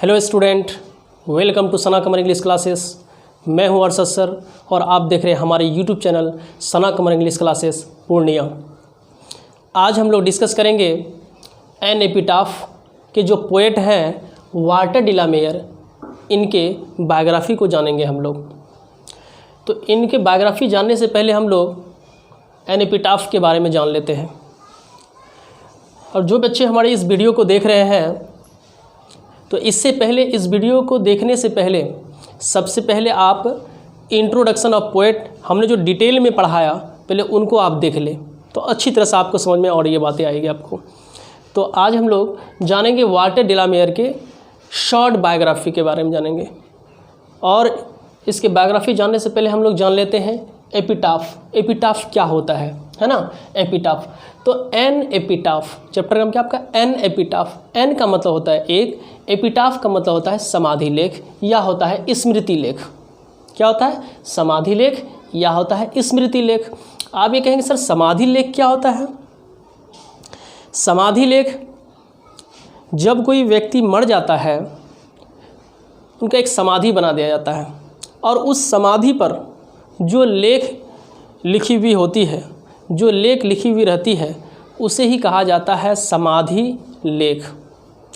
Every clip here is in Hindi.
Hello student, welcome to Sana Qamar English classes. मैं हूं अरशद सर और आप देख रहे हैं हमारे यूट्यूब चैनल सना कमर इंग्लिश क्लासेस पूर्णिया। आज हम लोग डिस्कस करेंगे एन एपिटाफ के जो पोएट हैं वाल्टर डिलामेयर, इनके बायोग्राफी को जानेंगे हम लोग। तो इनके बायोग्राफी जानने से पहले हम लोग एन एपिटाफ के बारे में जान लेते हैं। और जो बच्चे हमारे इस वीडियो को देख रहे हैं, तो इससे पहले, इस वीडियो को देखने से पहले सबसे पहले आप इंट्रोडक्शन ऑफ पोएट हमने जो डिटेल में पढ़ाया, पहले उनको आप देख लें तो अच्छी तरह से आपको समझ में और ये बातें आएगी आपको। तो आज हम लोग जानेंगे वाल्टर डिलामेयर के शॉर्ट बायोग्राफी के बारे में जानेंगे। और इसके बायोग्राफी जानने से पहले हम लोग जान लेते हैं एपिटाफ। एपिटाफ क्या होता है ना। एपिटाफ, तो एन एपिटाफ, चैप्टर का नाम क्या आपका, एन एपिटाफ। एन का मतलब होता है एक, एपिटाफ का मतलब होता है समाधि लेख या होता है स्मृति लेख। क्या होता है, समाधि लेख या होता है स्मृति लेख। आप ये कहेंगे सर समाधि लेख क्या होता है। समाधि लेख, जब कोई व्यक्ति मर जाता है उनका एक समाधि बना दिया जाता है और उस समाधि पर जो लेख लिखी हुई होती है, जो लेख लिखी हुई रहती है, उसे ही कहा जाता है समाधि लेख,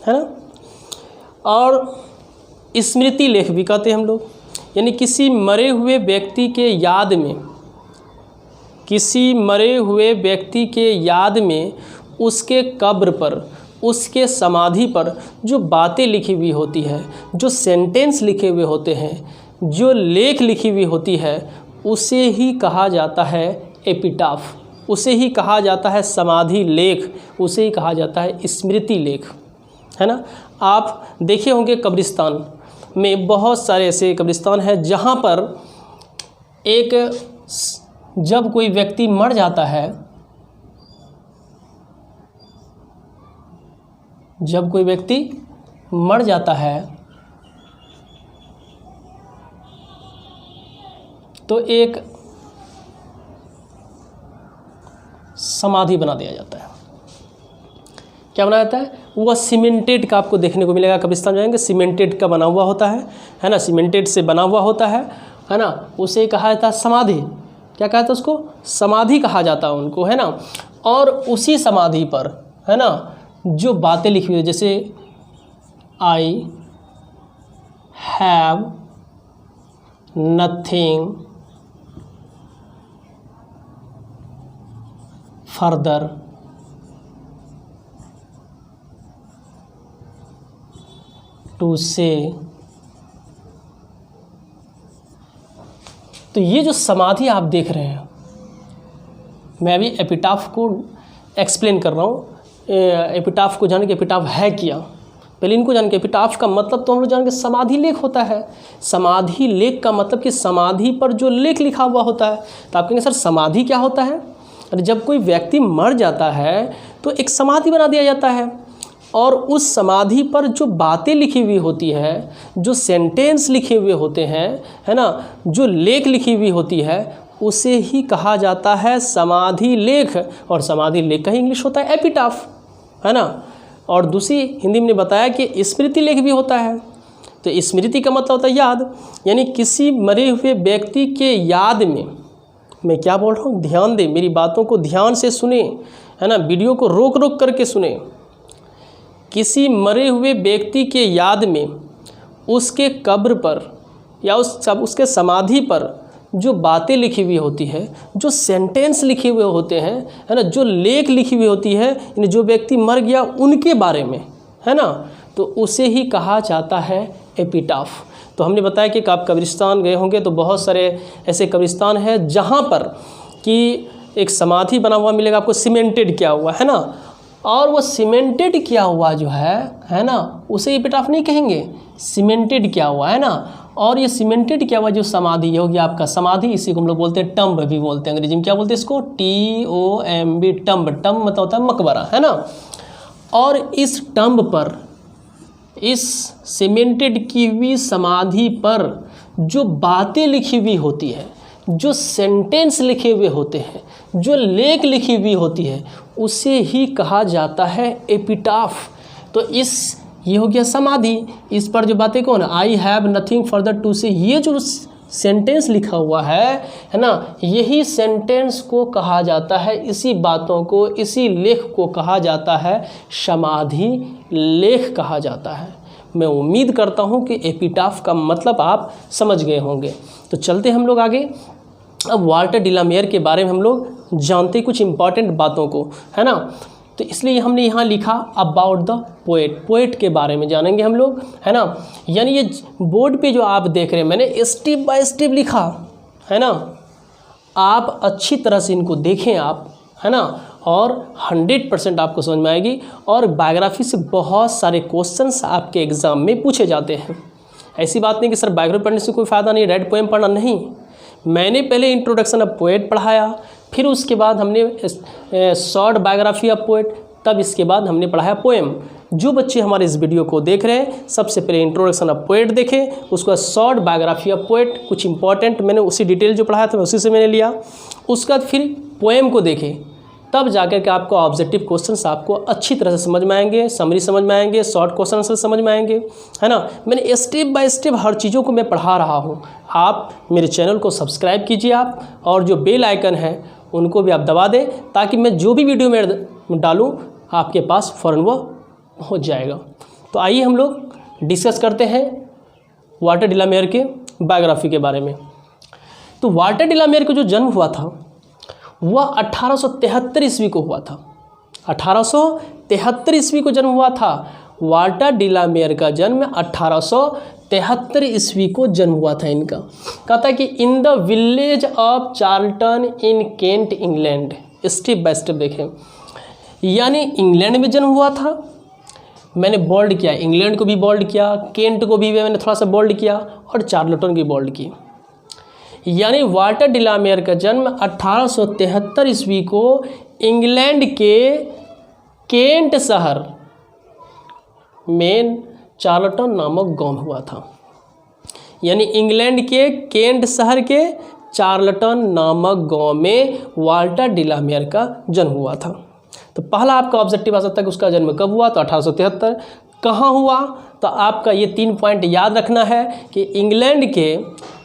है ना। और स्मृति लेख भी कहते हैं हम लोग, यानी किसी मरे हुए व्यक्ति के याद में, किसी मरे हुए व्यक्ति के याद में उसके कब्र पर, उसके समाधि पर जो बातें लिखी हुई होती है, जो सेंटेंस लिखे हुए होते हैं, जो लेख लिखी हुई होती है, उसे ही कहा जाता है एपिटाफ, उसे ही कहा जाता है समाधि लेख, उसे ही कहा जाता है स्मृति लेख, है ना। आप देखे होंगे कब्रिस्तान में बहुत सारे ऐसे कब्रिस्तान हैं जहाँ पर एक, जब कोई व्यक्ति मर जाता है, जब कोई व्यक्ति मर जाता है तो एक समाधि बना दिया जाता है। क्या बनाया जाता है, वह सीमेंटेड का आपको देखने को मिलेगा। कब्रिस्तान जाएंगे, सीमेंटेड का बना हुआ होता है ना, सीमेंटेड से बना हुआ होता है ना। उसे कहा जाता है समाधि। क्या कहा जाता है उसको, समाधि कहा जाता है उनको, है ना। और उसी समाधि पर, है ना, जो बातें लिखी हुई है, जैसे I have nothing further to say. तो ये जो समाधि आप देख रहे हैं, मैं अभी एपिटाफ को एक्सप्लेन कर रहा हूँ। एपिटाफ को जान के, एपिटाफ है क्या, पहले इनको जान के। एपिटाफ का मतलब तो हम लोग जान के समाधि लेख होता है। समाधि लेख का मतलब कि समाधि पर जो लेख लिखा हुआ होता है। तो आप कहेंगे सर समाधि क्या होता है। अरे जब कोई व्यक्ति मर जाता है तो एक समाधि बना दिया जाता है और उस समाधि पर जो बातें लिखी हुई होती है, जो सेंटेंस लिखे हुए होते हैं, है ना, जो लेख लिखी हुई होती है, उसे ही कहा जाता है समाधि लेख। और समाधि लेख का ही इंग्लिश होता है एपिटाफ, है ना। और दूसरी हिंदी में बताया कि स्मृति लेख भी होता है। तो स्मृति का मतलब होता है याद, यानी किसी मरे हुए व्यक्ति के याद में, मैं क्या बोल रहा हूँ, ध्यान दें, मेरी बातों को ध्यान से सुने, है ना, वीडियो को रोक रोक करके सुने। किसी मरे हुए व्यक्ति के याद में उसके कब्र पर या उसके समाधि पर जो बातें लिखी हुई होती है, जो सेंटेंस लिखे हुए होते हैं, है ना, जो लेख लिखी हुई होती है, यानी जो व्यक्ति मर गया उनके बारे में, है ना, तो उसे ही कहा जाता है एपिटाफ। तो हमने बताया कि आप कब्रिस्तान गए होंगे तो बहुत सारे ऐसे कब्रिस्तान हैं जहाँ पर कि एक समाधि बना हुआ मिलेगा आपको, सीमेंटेड किया हुआ, है ना। और वो सीमेंटेड किया हुआ जो है ना, उसे एपिटाफ नहीं कहेंगे, सीमेंटेड किया हुआ, है ना। और ये सीमेंटेड किया हुआ जो समाधि, ये हो गया आपका समाधि। इसी को हम लोग बोलते हैं टम्ब भी बोलते हैं, अंग्रेजी में क्या बोलते हैं इसको, TOMB, टम्ब। टम्ब मतलब होता है मकबरा, है ना। और इस टम्ब पर, इस सीमेंटेड की हुई समाधि पर जो बातें लिखी हुई होती है, जो सेंटेंस लिखे हुए होते हैं, जो लेख लिखी हुई होती है, उसे ही कहा जाता है एपिटाफ। तो इस ये हो गया समाधि। इस पर जो बातें कौन, I have nothing further to say, ये जो सेंटेंस लिखा हुआ है ना, यही सेंटेंस को कहा जाता है, इसी बातों को, इसी लेख को कहा जाता है समाधि लेख कहा जाता है। मैं उम्मीद करता हूँ कि एपिटाफ का मतलब आप समझ गए होंगे। तो चलते हम लोग आगे। अब वाल्टर डिलामेयर के बारे में हम लोग जानते कुछ इम्पॉर्टेंट बातों को, है ना। तो इसलिए हमने यहाँ लिखा अबाउट द पोएट, पोएट के बारे में जानेंगे हम लोग, है ना। यानी ये बोर्ड पे जो आप देख रहे हैं मैंने स्टेप बाय स्टेप लिखा है ना, आप अच्छी तरह से इनको देखें आप, है ना, और 100% आपको समझ में आएगी। और बायोग्राफी से बहुत सारे क्वेश्चंस आपके एग्ज़ाम में पूछे जाते हैं। ऐसी बात नहीं कि सर बायोग्राफी पढ़ने से कोई फ़ायदा नहीं, रेड पोएम पढ़ना, नहीं। मैंने पहले इंट्रोडक्शन ऑफ पोएट पढ़ाया, फिर उसके बाद हमने शॉर्ट बायोग्राफी ऑफ पोएट, तब इसके बाद हमने पढ़ाया पोएम। जो बच्चे हमारे इस वीडियो को देख रहे हैं सबसे पहले इंट्रोडक्शन ऑफ पोएट देखें, उसके बाद शॉर्ट बायोग्राफी ऑफ पोएट, कुछ इंपॉर्टेंट मैंने उसी डिटेल जो पढ़ाया था उसी से मैंने लिया। उसके बाद फिर पोएम को देखें, तब जाकर के आपको ऑब्जेक्टिव क्वेश्चंस आपको अच्छी तरह से समझ में आएंगे, समरी समझ में आएंगे, शॉर्ट क्वेश्चन से समझ में आएंगे, है ना। मैंने स्टेप बाय स्टेप हर चीज़ों को मैं पढ़ा रहा हूँ। आप मेरे चैनल को सब्सक्राइब कीजिए आप, और जो बेल आइकन है उनको भी आप दबा दें, ताकि मैं जो भी वीडियो में डालूँ आपके पास फ़ौरन वो पहुँच जाएगा। तो आइए हम लोग डिस्कस करते हैं वाल्टर डिलामेयर के बायोग्राफी के बारे में। तो वाल्टर डिलामेयर का जो जन्म हुआ था वह 1873 ईस्वी को हुआ था। 1873 ईस्वी को जन्म हुआ था। वाल्टर डिलामेयर का जन्म 1873 ईस्वी को जन्म हुआ था इनका। कहता है कि in the village of Charlton in Kent England. Step by step देखें, यानी इंग्लैंड में जन्म हुआ था। मैंने बोल्ड किया, इंग्लैंड को भी बोल्ड किया, केंट को भी मैंने थोड़ा सा बोल्ड किया, और चार्ल्टन की बोल्ड की। यानी वाल्टर डिलामेयर का जन्म 1873 ईस्वी को इंग्लैंड के केंट शहर में चार्ल्टन नामक गांव में हुआ था। यानी इंग्लैंड के केंट शहर के चार्ल्टन नामक गांव में वाल्टर डिलामेयर का जन्म हुआ था। तो पहला आपका ऑब्जेक्टिव आ सकता है कि उसका जन्म कब हुआ, तो 1873। कहाँ हुआ, तो आपका ये 3 पॉइंट याद रखना है कि इंग्लैंड के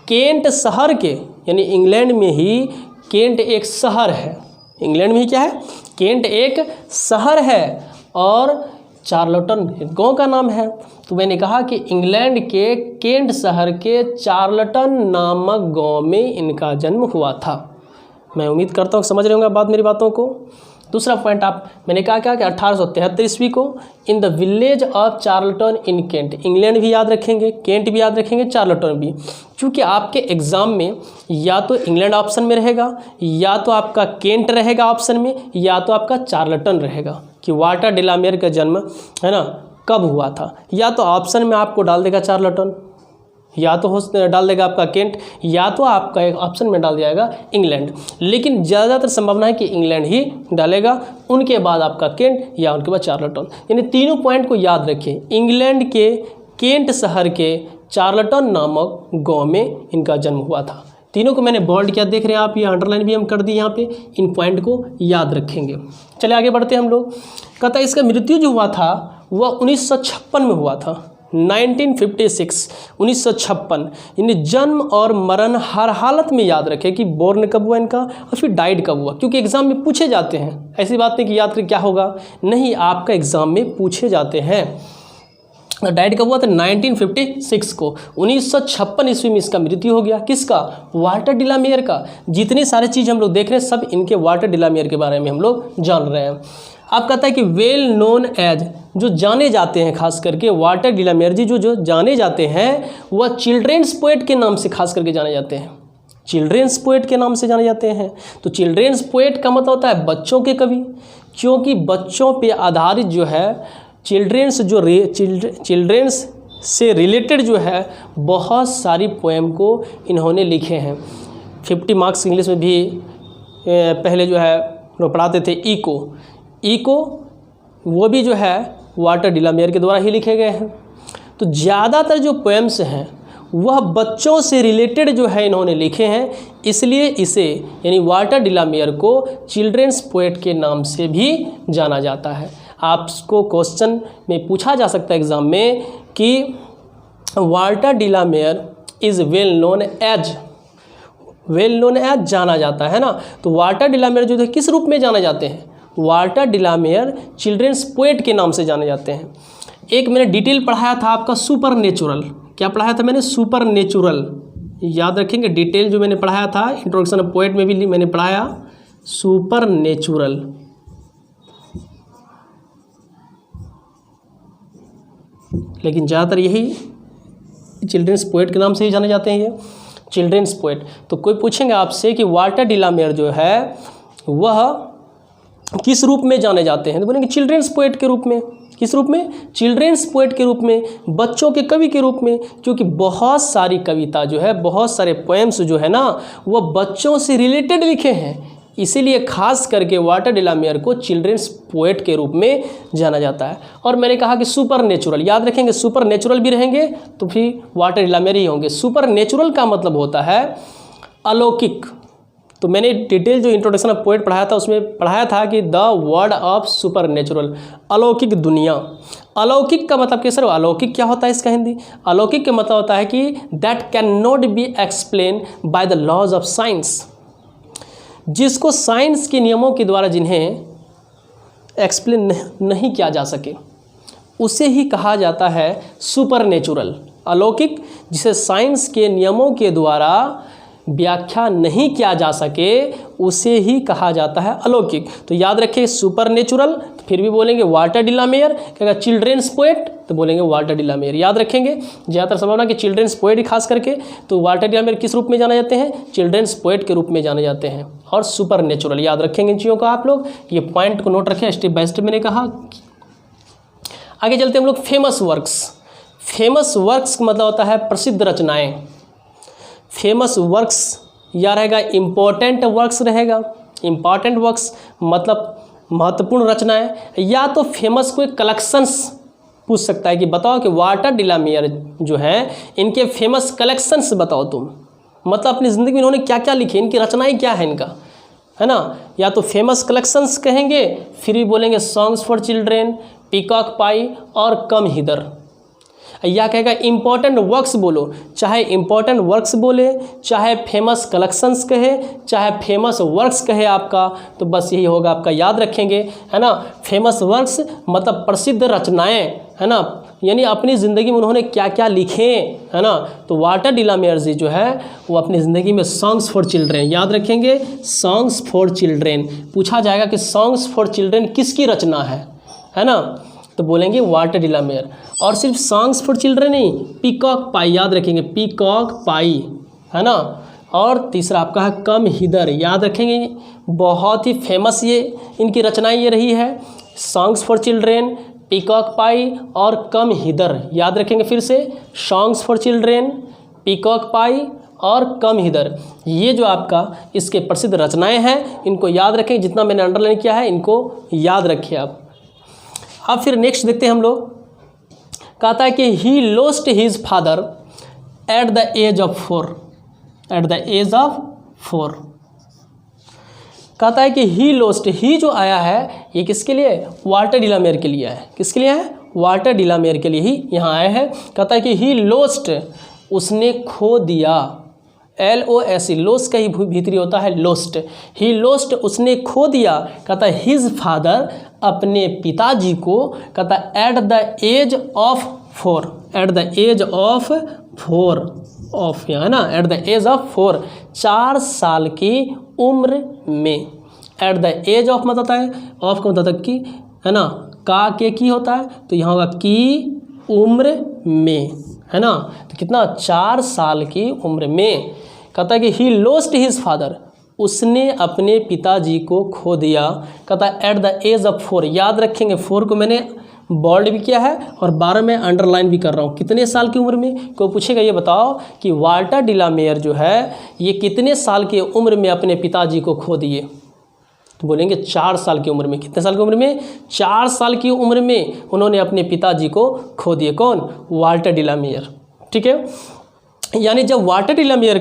केंट शहर के, यानी इंग्लैंड में ही केंट एक शहर है। इंग्लैंड में ही क्या है, केंट एक शहर है, और चार्ल्टन गांव का नाम है। तो मैंने कहा कि इंग्लैंड के केंट शहर के चार्ल्टन नामक गांव में इनका जन्म हुआ था। मैं उम्मीद करता हूँ समझ रहे होंगे बात, मेरी बातों को। दूसरा पॉइंट मैंने कहा क्या कि 1873 ईस्वी को in the village of Charlton in Kent. England भी याद रखेंगे, केंट भी याद रखेंगे, चार्ल्टन भी, क्योंकि आपके एग्ज़ाम में या तो इंग्लैंड ऑप्शन में रहेगा, या तो आपका केंट रहेगा ऑप्शन में, या तो आपका चार्ल्टन रहेगा कि वाल्टर डिलामेयर का जन्म, है ना, कब हुआ था। या तो ऑप्शन में आपको डाल देगा चार्ल्टन, या तो डाल देगा आपका केंट, या तो आपका एक ऑप्शन में डाल जाएगा इंग्लैंड। लेकिन ज़्यादातर संभावना है कि इंग्लैंड ही डालेगा, उनके बाद आपका केंट, या उनके बाद चार्ल्टन। यानी तीनों पॉइंट को याद रखें। इंग्लैंड के केंट शहर के चार्ल्टन नामक गांव में इनका जन्म हुआ था। तीनों को मैंने बोल्ड किया, देख रहे हैं आप, ये अंडरलाइन भी हम कर दिए यहाँ पे। इन पॉइंट को याद रखेंगे। चलिए आगे बढ़ते हैं हम लोग। कहता है इसका मृत्यु जो हुआ था वह 1956 में हुआ था। 1956 यानी जन्म और मरण हर हालत में याद रखें कि बोर्न कब हुआ इनका और फिर डाइड कब हुआ, क्योंकि एग्ज़ाम में पूछे जाते हैं। ऐसी बात नहीं कि याद करें क्या होगा, नहीं, आपका एग्ज़ाम में पूछे जाते हैं। डाइड कब हुआ था, 1956 को। 1956 ईस्वी में इसका मृत्यु हो गया। किसका, वाल्टर डिलामेयर का। जितने सारे चीज़ हम लोग देख रहे हैं सब इनके वाल्टर डिलामेयर के बारे में हम लोग जान रहे हैं। आप कहता है कि वेल नोन एज, जो जाने जाते हैं खास करके वाल्टर डिलामेयर जी जो जाने जाते हैं वह चिल्ड्रेंस पोएट के नाम से खास करके जाने जाते हैं। चिल्ड्रेंस पोएट के नाम से जाने जाते हैं। तो चिल्ड्रेंस पोएट का मतलब होता है बच्चों के कवि, क्योंकि बच्चों पे आधारित जो है चिल्ड्रेंस से रिलेटेड जो है बहुत सारी पोएम को इन्होंने लिखे हैं। 50 मार्क्स इंग्लिश में भी पहले जो है वो पढ़ाते थे इको, वो भी जो है वाल्टर डिलामेयर के द्वारा ही लिखे गए हैं। तो ज़्यादातर जो पोएम्स हैं वह बच्चों से रिलेटेड जो है इन्होंने लिखे हैं, इसलिए इसे यानी वाल्टर डिलामेयर को चिल्ड्रेंस पोएट के नाम से भी जाना जाता है। आपको क्वेश्चन में पूछा जा सकता है एग्जाम में कि Walter de la Mare is well known as जाना जाता है ना। तो वाल्टर डिलामेयर जो है किस रूप में जाने जाते हैं? वाल्टर डिलामेयर चिल्ड्रंस पोएट के नाम से जाने जाते हैं। एक मैंने डिटेल पढ़ाया था आपका सुपर नेचुरल, क्या पढ़ाया था मैंने? सुपर नेचुरल, याद रखेंगे। डिटेल जो मैंने पढ़ाया था इंट्रोडक्शन ऑफ पोएट में भी मैंने पढ़ाया सुपर नेचुरल। लेकिन ज़्यादातर यही चिल्ड्रंस पोएट के नाम से ही जाने जाते हैं, ये चिल्ड्रंस पोएट। तो कोई पूछेंगे आपसे कि वाल्टर डिलामेयर जो है वह किस रूप में जाने जाते हैं, तो बोलेंगे चिल्ड्रंस पोएट के रूप में। किस रूप में? चिल्ड्रंस पोएट के रूप में, बच्चों के कवि के रूप में। क्योंकि बहुत सारी कविता जो है, बहुत सारे पोएम्स जो है ना, वह बच्चों से रिलेटेड लिखे हैं, इसीलिए खास करके वाल्टर डिलामेयर को चिल्ड्रंस पोएट के रूप में जाना जाता है। और मैंने कहा कि सुपर नेचुरल, याद रखेंगे, सुपर नेचुरल भी रहेंगे तो फिर वाल्टर डिलामेयर ही होंगे। सुपर नेचुरल का मतलब होता है अलौकिक। तो मैंने डिटेल जो इंट्रोडक्शन ऑफ पोएट पढ़ाया था उसमें पढ़ाया था कि the word of super natural, अलौकिक दुनिया। अलौकिक का मतलब क्या सर? अलौकिक क्या होता है इसका हिंदी? अलौकिक का मतलब होता है कि that can not be explain by the laws of science, जिसको साइंस के नियमों के द्वारा जिन्हें एक्सप्लेन नहीं किया जा सके, उसे ही कहा जाता है सुपर नेचुरल। अलौकिक जिसे साइंस के नियमों के द्वारा व्याख्या नहीं किया जा सके, उसे ही कहा जाता है अलौकिक। तो याद रखिए सुपर नेचुरल, तो फिर भी बोलेंगे वाल्टर डिलामेयर। क्या चिल्ड्रंस पोएट, तो बोलेंगे वाल्टर डिलामेयर। याद रखेंगे ज़्यादातर संभावना कि चिल्ड्रंस पोएट ही खास करके। तो वाल्टर डिलामेयर किस रूप में जाने जाते हैं? चिल्ड्रंस पोएट के रूप में जाने जाते हैं। और सुपर नेचुरल, याद रखेंगे इन चीज़ों को आप लोग, ये पॉइंट को नोट रखें, स्टेप बाय स्टेप मैंने कहा। आगे चलते हैं हम लोग फेमस वर्क्स। फेमस वर्क्स का मतलब होता है प्रसिद्ध रचनाएँ। फेमस वर्क्स या रहेगा इम्पोर्टेंट वर्क्स रहेगा। इम्पॉर्टेंट वर्क्स मतलब महत्वपूर्ण रचनाएं, या तो फेमस कोई कलेक्शंस पूछ सकता है कि बताओ कि वाल्टर डिलामेयर जो हैं इनके फेमस कलेक्शंस बताओ तुम, मतलब अपनी ज़िंदगी में इन्होंने क्या क्या लिखे, इनकी रचनाएं क्या है इनका, है ना। या तो फेमस कलेक्शंस कहेंगे, फिर भी बोलेंगे सॉन्ग्स फॉर चिल्ड्रेन, पीकॉक पाई और कम हिदर। या कहेगा इम्पॉर्टेंट वर्क्स बोलो, चाहे इम्पॉर्टेंट वर्क्स बोले, चाहे फेमस कलेक्शंस कहे, चाहे फेमस वर्क्स कहे आपका, तो बस यही होगा आपका, याद रखेंगे, है ना। फेमस वर्क्स मतलब प्रसिद्ध रचनाएं, है ना, यानी अपनी ज़िंदगी में उन्होंने क्या क्या लिखे, है ना। तो वाल्टर डिलामेयर जी जो है वो अपनी ज़िंदगी में सॉन्ग्स फॉर चिल्ड्रेन, याद रखेंगे सॉन्ग्स फॉर चिल्ड्रेन। पूछा जाएगा कि सॉन्ग्स फॉर चिल्ड्रेन किसकी रचना है ना, तो बोलेंगे वाल्टर डिलामेयर। और सिर्फ सॉन्ग्स फॉर चिल्ड्रेन नहीं, पीकॉक पाई, याद रखेंगे पीकॉक पाई, है ना। और तीसरा आपका है कम हिदर, याद रखेंगे, बहुत ही फेमस ये इनकी रचनाएं ये रही है, सॉन्ग्स फॉर चिल्ड्रेन, पीकॉक पाई और कम हिदर। याद रखेंगे फिर से, सॉन्ग्स फॉर चिल्ड्रेन, पीकॉक पाई और कम हिदर, ये जो आपका इसके प्रसिद्ध रचनाएं हैं, इनको याद रखें। जितना मैंने अंडरलाइन किया है इनको याद रखिए आप। अब फिर नेक्स्ट देखते हैं हम लोग, कहता है कि he lost his father at the age of 4, at the age of 4। कहता है कि ही लॉस्ट, ही जो आया है ये किसके लिए? वाल्टर डिलामेयर के लिए है। किसके लिए है? वाल्टर डिलामेयर के लिए ही यहाँ आया है। कहता है कि ही लॉस्ट, उसने खो दिया, LOST, लॉस का ही भीतरी होता है लॉस्ट। ही लॉस्ट, उसने खो दिया, कहता है हिज फादर, अपने पिताजी को, कहता है at the age of 4, at the age of 4 of, है ना, एट द एज ऑफ 4, 4 साल की उम्र में। एट द एज ऑफ मतलब होता है, ऑफ का मतलब की, है ना, का के की होता है, तो यहाँ होगा की उम्र में, है ना। तो कितना? 4 साल की उम्र में। कहता है कि ही लॉस्ट हिज फादर, उसने अपने पिताजी को खो दिया, कहता है एट द एज ऑफ 4। याद रखेंगे 4 को मैंने बोल्ड भी किया है और 12 में अंडरलाइन भी कर रहा हूँ। कितने साल की उम्र में? कोई पूछेगा ये बताओ कि वाल्टर डिलामेयर जो है ये कितने साल की उम्र में अपने पिताजी को खो दिए, तो बोलेंगे 4 साल की उम्र में। कितने साल की उम्र में? 4 साल की उम्र में उन्होंने अपने पिताजी को खो दिए। कौन? वाल्टर डिलामेयर, ठीक है। यानी जब वाल्टर डिलामेयर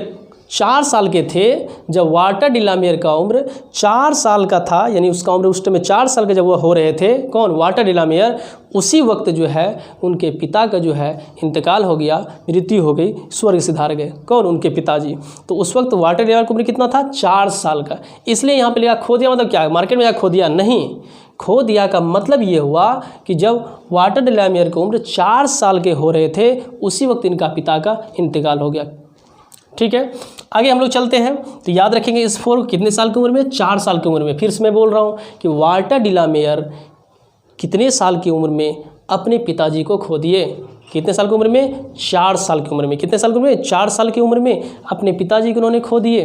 4 साल के थे जब वाल्टर डिलामियर का उम्र 4 साल का था, यानी उसका उम्र उस टाइम में 4 साल के जब वो हो रहे थे, कौन, वाल्टर डिलामियर, उसी वक्त जो है उनके पिता का जो है इंतकाल हो गया, मृत्यु हो गई, स्वर्ग सिधार गए। कौन, उनके पिताजी। तो उस वक्त वाल्टर डिलामियर का उम्र कितना था, 4 साल का। इसलिए यहाँ पे लिखा खो दिया, मतलब क्या, मार्केट में खो दिया नहीं, खो दिया का मतलब ये हुआ कि जब वाल्टर डिलामियर की उम्र 4 साल के हो रहे थे उसी वक्त इनका पिता का इंतकाल हो गया। ठीक है, आगे हम लोग चलते हैं। तो याद रखेंगे इस फोर कितने साल की उम्र में, 4 साल की उम्र में। फिर से मैं बोल रहा हूँ कि वाल्टर डिलामियर कितने साल की उम्र में अपने पिताजी को खो दिए, कितने साल की उम्र में, 4 साल की उम्र में। कितने साल की उम्र में, 4 साल की उम्र में अपने पिताजी को उन्होंने खो दिए।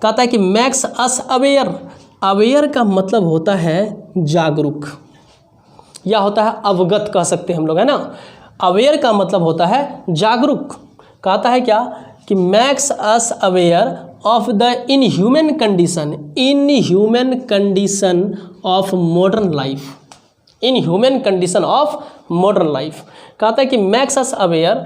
कहता है कि मैक्स अस अवेयर, अवेयर का मतलब होता है जागरूक, या होता है अवगत कह सकते हैं हम लोग, है ना। अवेयर का मतलब होता है जागरूक। कहता है क्या कि max us aware of the inhuman condition, inhuman condition of modern life, inhuman condition of modern life. कहता है कि मैक्स अस अवेयर,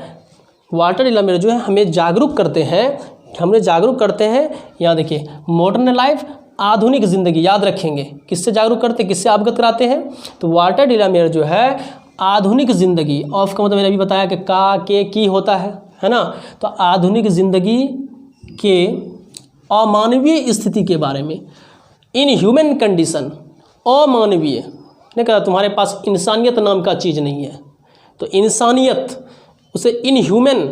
वाल्टर डिलामियर जो है हमें जागरूक करते हैं, हमें जागरूक करते हैं। यहाँ देखिए मॉडर्न लाइफ, आधुनिक ज़िंदगी, याद रखेंगे किससे जागरूक करते हैं, किससे अवगत कराते हैं। तो वाल्टर डिलामियर जो है आधुनिक ज़िंदगी, ऑफ का मतलब मैंने अभी बताया कि का के की होता है ना। तो आधुनिक ज़िंदगी के अमानवीय स्थिति के बारे में, इन ह्यूमन कंडीशन, अमानवीय ने कहा तुम्हारे पास इंसानियत नाम का चीज़ नहीं है। तो इंसानियत, उसे इन ह्यूमन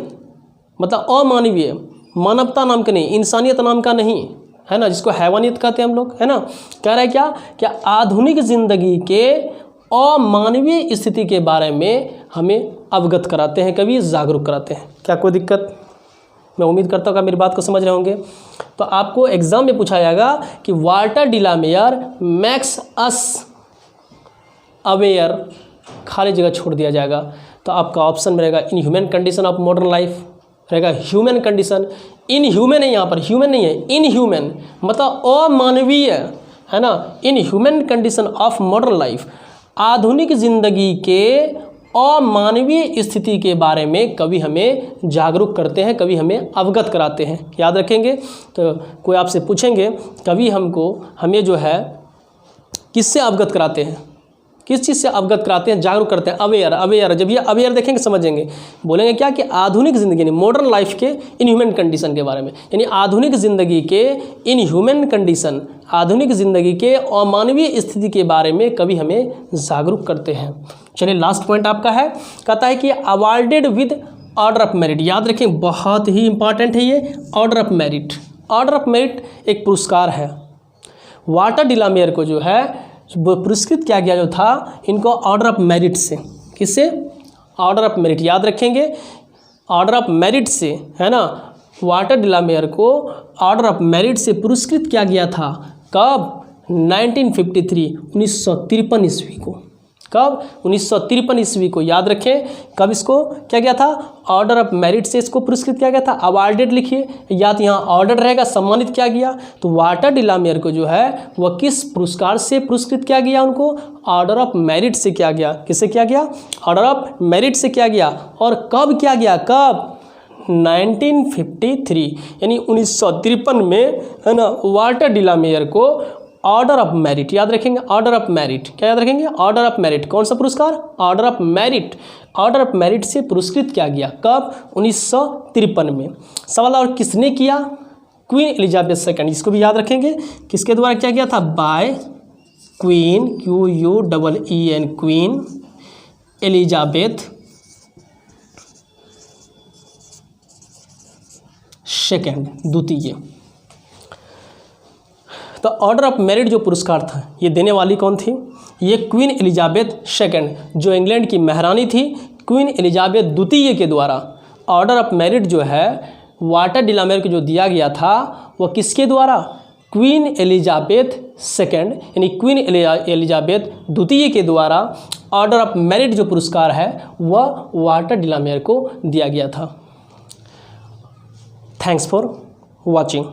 मतलब अमानवीय, मानवता नाम का नहीं, इंसानियत नाम का नहीं, है ना, जिसको हैवानियत कहते हैं हम लोग, है ना। कह रहा है क्या आधुनिक ज़िंदगी के अमानवीय स्थिति के बारे में हमें अवगत कराते हैं, कभी जागरूक कराते हैं। क्या कोई दिक्कत? मैं उम्मीद करता हूँ कि मेरी बात को समझ रहे होंगे। तो आपको एग्जाम में पूछा जाएगा कि वाल्टर डिलामियर मैक्स अस अवेयर, खाली जगह छोड़ दिया जाएगा। तो आपका ऑप्शन में रहेगा in human condition of modern life, रहेगा ह्यूमन कंडीशन। इन ह्यूमन है, यहाँ पर ह्यूमन नहीं है, इन ह्यूमन मतलब अमानवीय, है ना। In human condition of modern life, आधुनिक ज़िंदगी के अमानवीय स्थिति के बारे में कभी हमें जागरूक करते हैं, कभी हमें अवगत कराते हैं। याद रखेंगे। तो कोई आपसे पूछेंगे कभी हमें जो है किससे अवगत कराते हैं, किस चीज़ से अवगत कराते हैं, जागरूक करते हैं, अवेयर। अवेयर जब ये अवेयर देखेंगे समझेंगे, बोलेंगे क्या कि आधुनिक ज़िंदगी यानी मॉडर्न लाइफ के इन ह्यूमन कंडीशन के बारे में, यानी आधुनिक ज़िंदगी के इन ह्यूमन कंडीशन, आधुनिक ज़िंदगी के अमानवीय स्थिति के बारे में कभी हमें जागरूक करते हैं। चलिए लास्ट पॉइंट आपका है, कहता है कि awarded with order of merit. याद रखें बहुत ही इंपॉर्टेंट है ये order of merit. Order of merit एक पुरस्कार है। वाल्टर डिलामियर को जो है वो पुरस्कृत किया गया जो था इनको ऑर्डर ऑफ मेरिट से। किससे? Order of merit. याद रखेंगे ऑर्डर ऑफ मेरिट से, है ना। वाल्टर डिलामियर को ऑर्डर ऑफ मेरिट से पुरस्कृत किया गया था। कब? 1953, 1953 ईस्वी को। कब? 1953 ईस्वी को। याद रखें कब इसको क्या गया था, ऑर्डर ऑफ मेरिट से इसको पुरस्कृत किया गया था। अवार्डेड लिखिए, या तो यहाँ ऑर्डर रहेगा, सम्मानित किया गया। तो वाल्टर डिलामियर को जो है वह किस पुरस्कार से पुरस्कृत किया गया, उनको ऑर्डर ऑफ मेरिट से किया गया। किससे किया गया? ऑर्डर ऑफ मेरिट से किया गया। और कब किया गया? कब? 1953 यानी 1953 में, है ना, वाल्टर डिलामियर को ऑर्डर ऑफ मेरिट, याद रखेंगे ऑर्डर ऑफ मेरिट, क्या याद रखेंगे? Order of merit. कौन सा पुरस्कार? Order of merit. Order of merit से पुरस्कृत किया गया। कब? 1953 में। सवाल और किसने किया? Queen Elizabeth second. इसको भी याद रखेंगे, किसके द्वारा किया गया था? By Queen, QUEEN, Queen Elizabeth second, द्वितीय। तो ऑर्डर ऑफ मेरिट जो पुरस्कार था ये देने वाली कौन थी? ये क्वीन एलिजाबेथ सेकंड, जो इंग्लैंड की महारानी थी, क्वीन एलिजाबेथ द्वितीय के द्वारा ऑर्डर ऑफ मेरिट जो है वाल्टर डिलामियर को जो दिया गया था वह किसके द्वारा? क्वीन एलिजाबेथ सेकंड यानी क्वीन एलिजाबेथ द्वितीय के द्वारा ऑर्डर ऑफ मेरिट जो पुरस्कार है वह वाल्टर डिलामियर को दिया गया था। Thanks for watching.